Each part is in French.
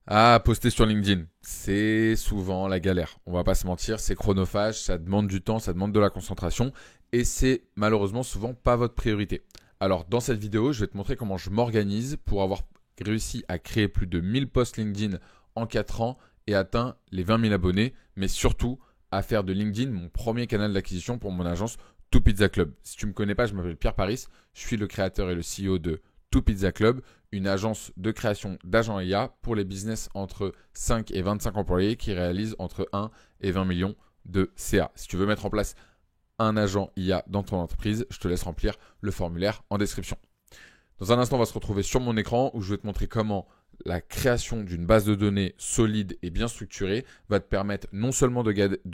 Ah, poster sur LinkedIn, c'est souvent la galère. On va pas se mentir, c'est chronophage, ça demande du temps, ça demande de la concentration et c'est malheureusement souvent pas votre priorité. Alors, dans cette vidéo, je vais te montrer comment je m'organise pour avoir réussi à créer plus de 1000 posts LinkedIn en 4 ans et atteint les 20 000 abonnés, mais surtout à faire de LinkedIn mon premier canal d'acquisition pour mon agence Two Pizza Club. Si tu ne me connais pas, je m'appelle Pierre Paris, je suis le créateur et le CEO de Two Pizza Club, une agence de création d'agents IA pour les business entre 5 et 25 employés qui réalisent entre 1 et 20 millions de CA. Si tu veux mettre en place un agent IA dans ton entreprise, je te laisse remplir le formulaire en description. Dans un instant, on va se retrouver sur mon écran où je vais te montrer comment la création d'une base de données solide et bien structurée va te permettre non seulement de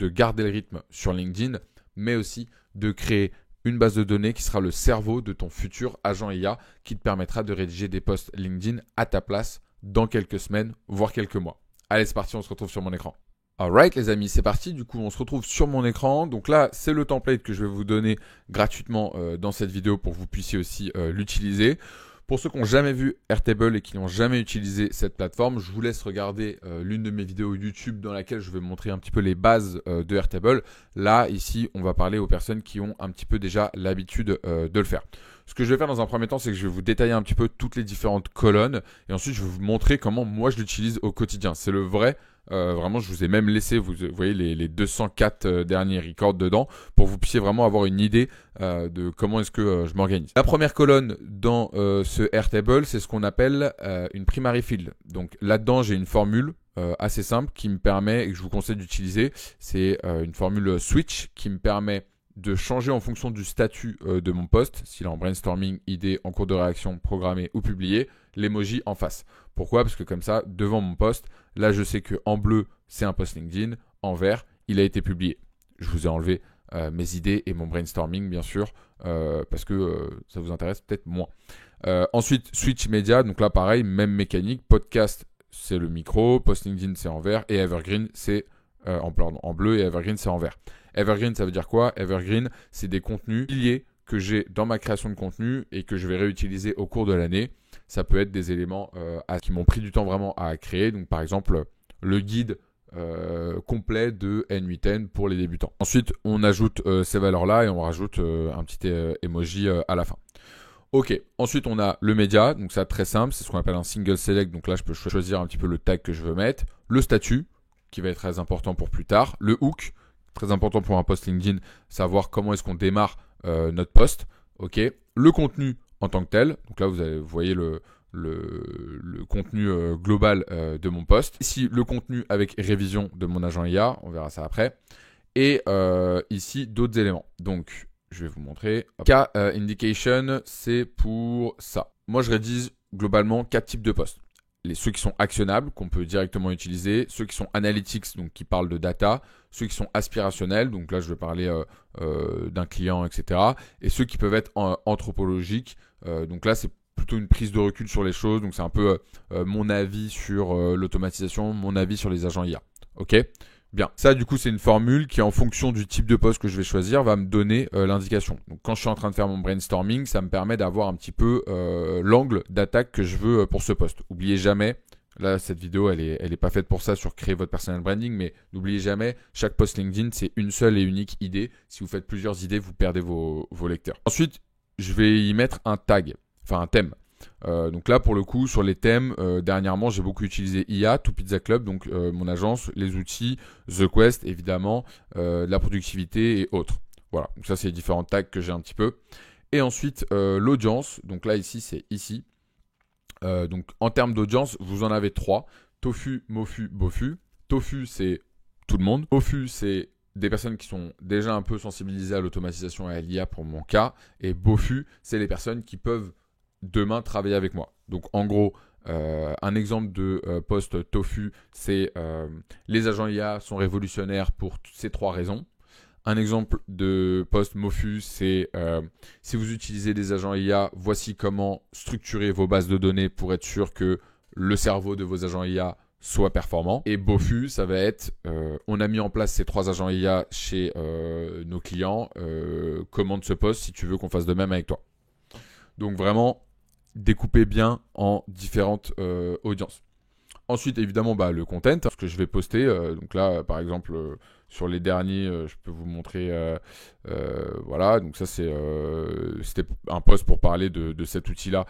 garder le rythme sur LinkedIn, mais aussi de créer une base de données qui sera le cerveau de ton futur agent IA qui te permettra de rédiger des posts LinkedIn à ta place dans quelques semaines, voire quelques mois. Allez, c'est parti, on se retrouve sur mon écran. Alright les amis, c'est parti. Du coup, on se retrouve sur mon écran. Donc là, c'est le template que je vais vous donner gratuitement dans cette vidéo pour que vous puissiez aussi l'utiliser. Pour ceux qui n'ont jamais vu Airtable et qui n'ont jamais utilisé cette plateforme, je vous laisse regarder l'une de mes vidéos YouTube dans laquelle je vais montrer un petit peu les bases de Airtable. Là, ici, on va parler aux personnes qui ont un petit peu déjà l'habitude de le faire. Ce que je vais faire dans un premier temps, c'est que je vais vous détailler un petit peu toutes les différentes colonnes et ensuite, je vais vous montrer comment moi je l'utilise au quotidien. C'est le vrai. Vraiment, je vous ai même laissé, vous voyez, les 204 derniers records dedans pour que vous puissiez vraiment avoir une idée de comment est-ce que je m'organise. La première colonne dans ce Airtable, c'est ce qu'on appelle une primary field. Donc là-dedans, j'ai une formule assez simple qui me permet et que je vous conseille d'utiliser. C'est une formule switch qui me permet de changer en fonction du statut de mon post, s'il est en brainstorming, idée, en cours de réaction, programmé ou publié, l'emoji en face. Pourquoi? Parce que comme ça, devant mon post, là je sais que en bleu, c'est un post LinkedIn, en vert, il a été publié. Je vous ai enlevé mes idées et mon brainstorming, bien sûr, parce que ça vous intéresse peut-être moins. Ensuite, switch média, donc là pareil, même mécanique, podcast, c'est le micro, post LinkedIn, c'est en vert, et evergreen, c'est en bleu, et evergreen, c'est en vert. Evergreen, ça veut dire quoi? Evergreen, c'est des contenus piliers que j'ai dans ma création de contenu et que je vais réutiliser au cours de l'année. Ça peut être des éléments qui m'ont pris du temps vraiment à créer. Donc, par exemple, le guide complet de N8N pour les débutants. Ensuite, on ajoute ces valeurs-là et on rajoute un petit emoji à la fin. Ok, ensuite on a le média, donc ça très simple, c'est ce qu'on appelle un single select, donc là je peux choisir un petit peu le tag que je veux mettre, le statut, qui va être très important pour plus tard, le hook, très important pour un post LinkedIn, savoir comment est-ce qu'on démarre notre post, ok, le contenu en tant que tel, donc là vous voyez le contenu global de mon post, ici le contenu avec révision de mon agent IA, on verra ça après, et ici d'autres éléments, donc je vais vous montrer. Indication, c'est pour ça. Moi, je rédige globalement 4 types de posts. Ceux qui sont actionnables, qu'on peut directement utiliser. Ceux qui sont analytics, donc qui parlent de data. Ceux qui sont aspirationnels, donc là, je vais parler d'un client, etc. Et ceux qui peuvent être anthropologiques. Donc là, c'est plutôt une prise de recul sur les choses. Donc c'est un peu mon avis sur l'automatisation, mon avis sur les agents IA. Ok ? Bien, ça du coup c'est une formule qui en fonction du type de poste que je vais choisir va me donner l'indication. Donc quand je suis en train de faire mon brainstorming, ça me permet d'avoir un petit peu l'angle d'attaque que je veux pour ce poste. N'oubliez jamais, là cette vidéo elle est pas faite pour ça sur créer votre personal branding, mais n'oubliez jamais, chaque post LinkedIn c'est une seule et unique idée. Si vous faites plusieurs idées, vous perdez vos lecteurs. Ensuite, je vais y mettre un tag, enfin un thème. Donc là pour le coup sur les thèmes dernièrement j'ai beaucoup utilisé IA, Two Pizza Club, donc mon agence, les outils, The Quest évidemment, la productivité et autres. Voilà, donc ça c'est les différents tags que j'ai un petit peu. Et ensuite l'audience, donc là ici c'est ici. Donc en termes d'audience vous en avez 3, Tofu, Mofu, Bofu. Tofu c'est tout le monde, Mofu c'est des personnes qui sont déjà un peu sensibilisées à l'automatisation et à l'IA pour mon cas, et Bofu c'est les personnes qui peuvent demain travailler avec moi. Donc en gros, un exemple de post Tofu, c'est les agents IA sont révolutionnaires pour ces 3 raisons. Un exemple de post Mofu, c'est si vous utilisez des agents IA, voici comment structurer vos bases de données pour être sûr que le cerveau de vos agents IA soit performant. Et Bofu, ça va être on a mis en place ces 3 agents IA chez nos clients, commande ce post si tu veux qu'on fasse de même avec toi. Donc vraiment, découpez bien en différentes audiences. Ensuite, évidemment, bah, le content, ce que je vais poster. Donc là, par exemple, sur les derniers, je peux vous montrer. Voilà, donc ça, c'était un post pour parler de cet outil-là,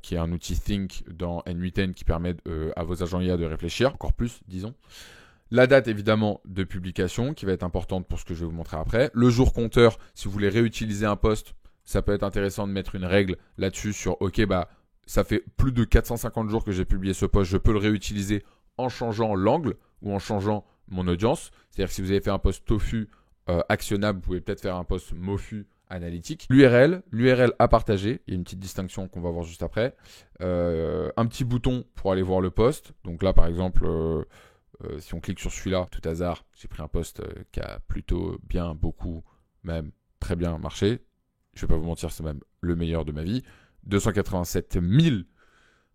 qui est un outil Think dans N8N qui permet à vos agents IA de réfléchir, encore plus, disons. La date, évidemment, de publication, qui va être importante pour ce que je vais vous montrer après. Le jour compteur, si vous voulez réutiliser un post, ça peut être intéressant de mettre une règle là-dessus sur, ok, bah, ça fait plus de 450 jours que j'ai publié ce post, je peux le réutiliser en changeant l'angle ou en changeant mon audience. C'est-à-dire que si vous avez fait un post tofu actionnable, vous pouvez peut-être faire un post mofu analytique. L'URL à partager, il y a une petite distinction qu'on va voir juste après. Un petit bouton pour aller voir le post. Donc là, par exemple, si on clique sur celui-là, tout hasard, j'ai pris un post qui a plutôt bien, beaucoup, même très bien marché. Je ne vais pas vous mentir, c'est même le meilleur de ma vie. 287 000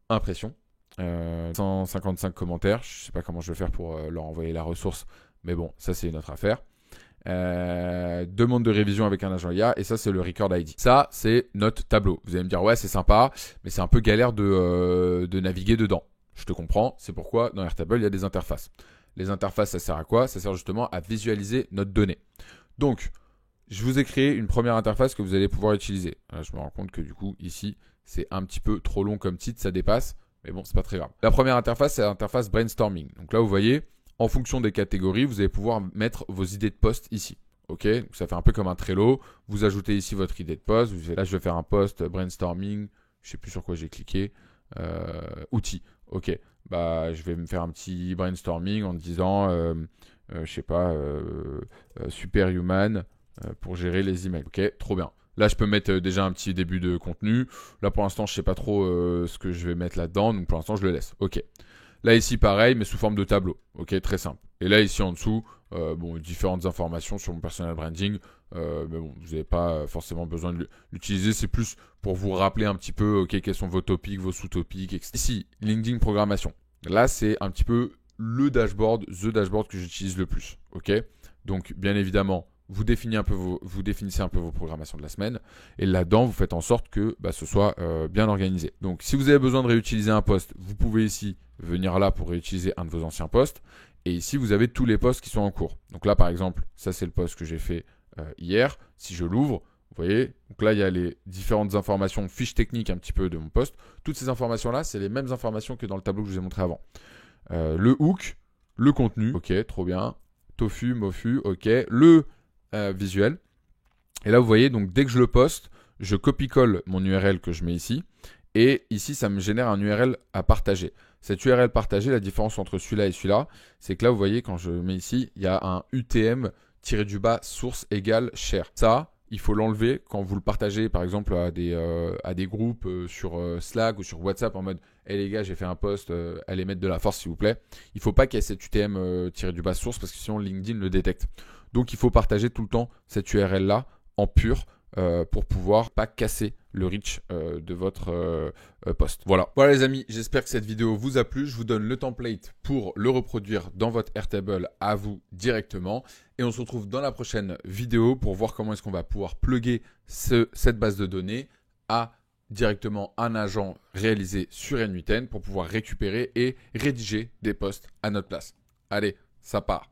impressions, 155 commentaires. Je ne sais pas comment je vais faire pour leur envoyer la ressource, mais bon, ça c'est une autre affaire. Demande de révision avec un agent IA, et ça c'est le Record ID. Ça c'est notre tableau. Vous allez me dire ouais c'est sympa, mais c'est un peu galère de naviguer dedans. Je te comprends, c'est pourquoi dans Airtable il y a des interfaces. Les interfaces ça sert à quoi? Ça sert justement à visualiser notre donnée. Donc je vous ai créé une première interface que vous allez pouvoir utiliser. Là, je me rends compte que du coup ici c'est un petit peu trop long comme titre, ça dépasse, mais bon c'est pas très grave. La première interface c'est l'interface brainstorming. Donc là vous voyez, en fonction des catégories, vous allez pouvoir mettre vos idées de post ici. Ok, donc ça fait un peu comme un Trello. Vous ajoutez ici votre idée de post. Là, je vais faire un post brainstorming. Je sais plus sur quoi j'ai cliqué. Outils. Ok, bah je vais me faire un petit brainstorming en disant, je sais pas, Superhuman pour gérer les emails. Ok, trop bien. Là, je peux mettre déjà un petit début de contenu. Là, pour l'instant, je sais pas trop ce que je vais mettre là-dedans. Donc, pour l'instant, je le laisse. Ok. Là, ici, pareil, mais sous forme de tableau. Ok, très simple. Et là, ici, en dessous, bon, différentes informations sur mon personal branding. Mais bon, vous n'avez pas forcément besoin de l'utiliser. C'est plus pour vous rappeler un petit peu, ok, quels sont vos topics, vos sous-topics, etc. Ici, LinkedIn programmation. Là, c'est un petit peu the dashboard que j'utilise le plus. Ok. Donc, bien évidemment, vous définissez un peu vos programmations de la semaine. Et là-dedans, vous faites en sorte que ce soit bien organisé. Donc, si vous avez besoin de réutiliser un post, vous pouvez ici venir là pour réutiliser un de vos anciens posts. Et ici, vous avez tous les posts qui sont en cours. Donc là, par exemple, ça, c'est le post que j'ai fait hier. Si je l'ouvre, vous voyez, donc là, il y a les différentes informations, fiches techniques un petit peu de mon post. Toutes ces informations-là, c'est les mêmes informations que dans le tableau que je vous ai montré avant. Le hook, le contenu, ok, trop bien. Tofu, mofu, ok. Le visuel. Et là, vous voyez, donc dès que je le poste, je copie-colle mon URL que je mets ici. Et ici, ça me génère un URL à partager. Cette URL partagée, la différence entre celui-là et celui-là, c'est que là, vous voyez, quand je mets ici, il y a un UTM-du-bas source égale share. Ça, il faut l'enlever quand vous le partagez, par exemple, à des groupes sur Slack ou sur WhatsApp en mode « Hey les gars, j'ai fait un post, allez mettre de la force s'il vous plaît ». Il ne faut pas qu'il y ait cet UTM-du-bas source parce que sinon LinkedIn le détecte. Donc, il faut partager tout le temps cette URL-là en pur pour pouvoir pas casser le reach de votre post. Voilà les amis, j'espère que cette vidéo vous a plu. Je vous donne le template pour le reproduire dans votre Airtable à vous directement. Et on se retrouve dans la prochaine vidéo pour voir comment est-ce qu'on va pouvoir plugger cette base de données à directement un agent réalisé sur N8N pour pouvoir récupérer et rédiger des posts à notre place. Allez, ça part.